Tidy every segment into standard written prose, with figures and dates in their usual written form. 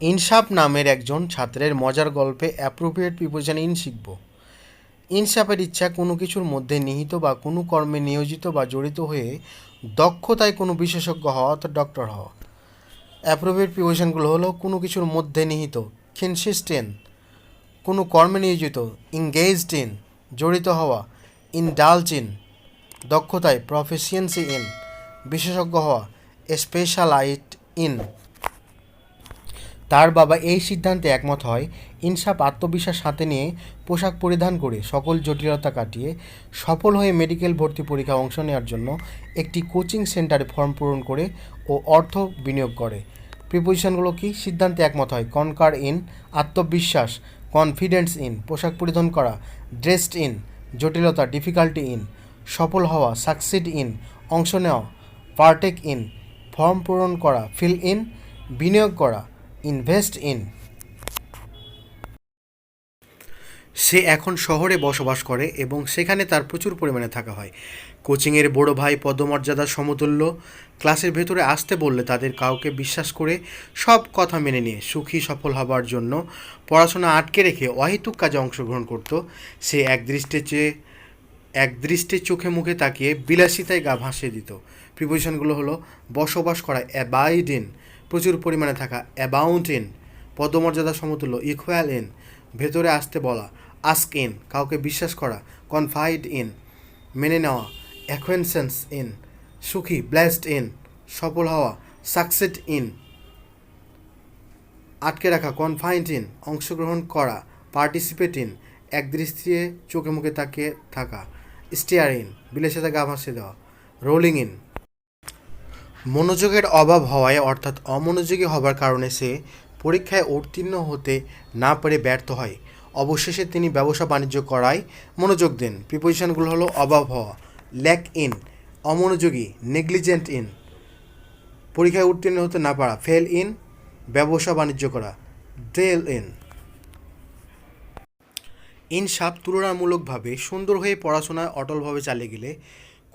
ইনসাফ নামের একজন ছাত্রের মজার গল্পে অ্যাপ্রোপ্রিয়েট প্রিপোজিশন ইন শিখব। ইনসাফের ইচ্ছা কোনো কিছুর মধ্যে নিহিত বা কোনো কর্মে নিয়োজিত বা জড়িত হয়ে দক্ষতায় কোনো বিশেষজ্ঞ হওয়া অর্থাৎ ডক্টর হওয়া। অ্যাপ্রোপ্রিয়েট প্রিপোজিশনগুলো হলো কোনো কিছুর মধ্যে নিহিত, কনসিস্ট ইন, কোনো কর্মে নিয়োজিত, ইংগেজড ইন, জড়িত হওয়া, ইনডালজ ইন, দক্ষতায়, প্রফিসিয়েন্সি ইন, বিশেষজ্ঞ হওয়া, স্পেশালাইজড ইন। তার বাবা এই সিদ্ধান্তে একমত হয় ইনসাফ আত্মবিশ্বাস হাতে নিয়ে পোশাক পরিধান করে সকল জটিলতা কাটিয়ে সফল হয়ে মেডিকেল ভর্তি পরীক্ষায় অংশ নেওয়ার জন্য একটি কোচিং সেন্টারে ফর্ম পূরণ করে ও অর্থ বিনিয়োগ করে। প্রিপোজিশনগুলো কি? সিদ্ধান্তে একমত হয়, কনকার ইন, আত্মবিশ্বাস, কনফিডেন্স ইন, পোশাক পরিধান করা, ড্রেসড ইন, জটিলতা, ডিফিকাল্টি ইন, সফল হওয়া, সাকসিড ইন, অংশ নেওয়া, পার্টেক ইন, ফর্ম পূরণ করা, ফিল ইন, বিনিয়োগ করা, ইনভেস্ট ইন। সে এখন শহরে বসবাস করে এবং সেখানে তার প্রচুর পরিমাণে থাকা হয়। কোচিংয়ের বড় ভাই পদমর্যাদার সমতুল্য, ক্লাসের ভেতরে আসতে বললে তাদের কাউকে বিশ্বাস করে সব কথা মেনে নিয়ে সুখী সফল হবার জন্য পড়াশোনা আটকে রেখে অহেতুক কাজে অংশগ্রহণ করত। সে একদৃষ্টে চোখে মুখে তাকিয়ে বিলাসিতায় গা ভাসিয়ে দিত। প্রিপোজিশনগুলো হলো বসবাস করা, অ্যাবাইড ইন, প্রচুর পরিমাণে থাকা, অ্যাবাউন্ড ইন, পদমর্যাদা সমতুল্য, ইকুয়াল ইন, ভেতরে আসতে বলা, আস্ক ইন, কাউকে বিশ্বাস করা, কনফাইড ইন, মেনে নেওয়া, অ্যাকোয়েন্সেন্স ইন, সুখী, ব্লেসড ইন, সফল হওয়া, সাকসেড ইন, আটকে রাখা, কনফাইন্ড ইন, অংশগ্রহণ করা, পার্টিসিপেট ইন, একদৃষ্টিতে চোখে মুখে তাকিয়ে থাকা, স্টেয়ার ইন, বিলাসিতা গা ভাসিয়ে দেওয়া, রোলিং ইন। মনোযোগের অভাব হওয়ায় অর্থাৎ অমনোযোগী হবার কারণে সে পরীক্ষায় উত্তীর্ণ হতে না পেরে ব্যর্থ হয়। অবশেষে তিনি ব্যবসা বাণিজ্য করায় মনোযোগ দেন। প্রিপোজিশনগুলো হলো অভাব হওয়া, ল্যাক ইন, অমনোযোগী, নেগলিজেন্ট ইন, পরীক্ষায় উত্তীর্ণ হতে না পারা, ফেল ইন, ব্যবসা বাণিজ্য করা, ডেল ইন। ইনসাফ তুলনামূলকভাবে সুন্দর হয়ে পড়াশোনায় অটলভাবে চালিয়ে গেলে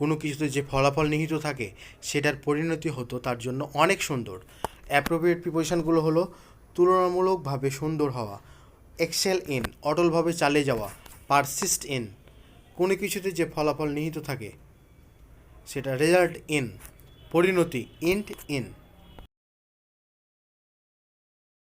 কোনো কিছুতে যে ফলাফল নিহিত থাকে সেটার পরিণতি হতো তার জন্য অনেক সুন্দর। অ্যাপ্রোপ্রিয়েট প্রিপোজিশনগুলো হলো তুলনামূলকভাবে সুন্দর হওয়া, এক্সেল ইন, অটলভাবে চালিয়ে যাওয়া, পারসিস্ট ইন, কোনো কিছুতে যে ফলাফল নিহিত থাকে সেটা রেজাল্ট ইন, পরিণতি, ইন্ট ইন।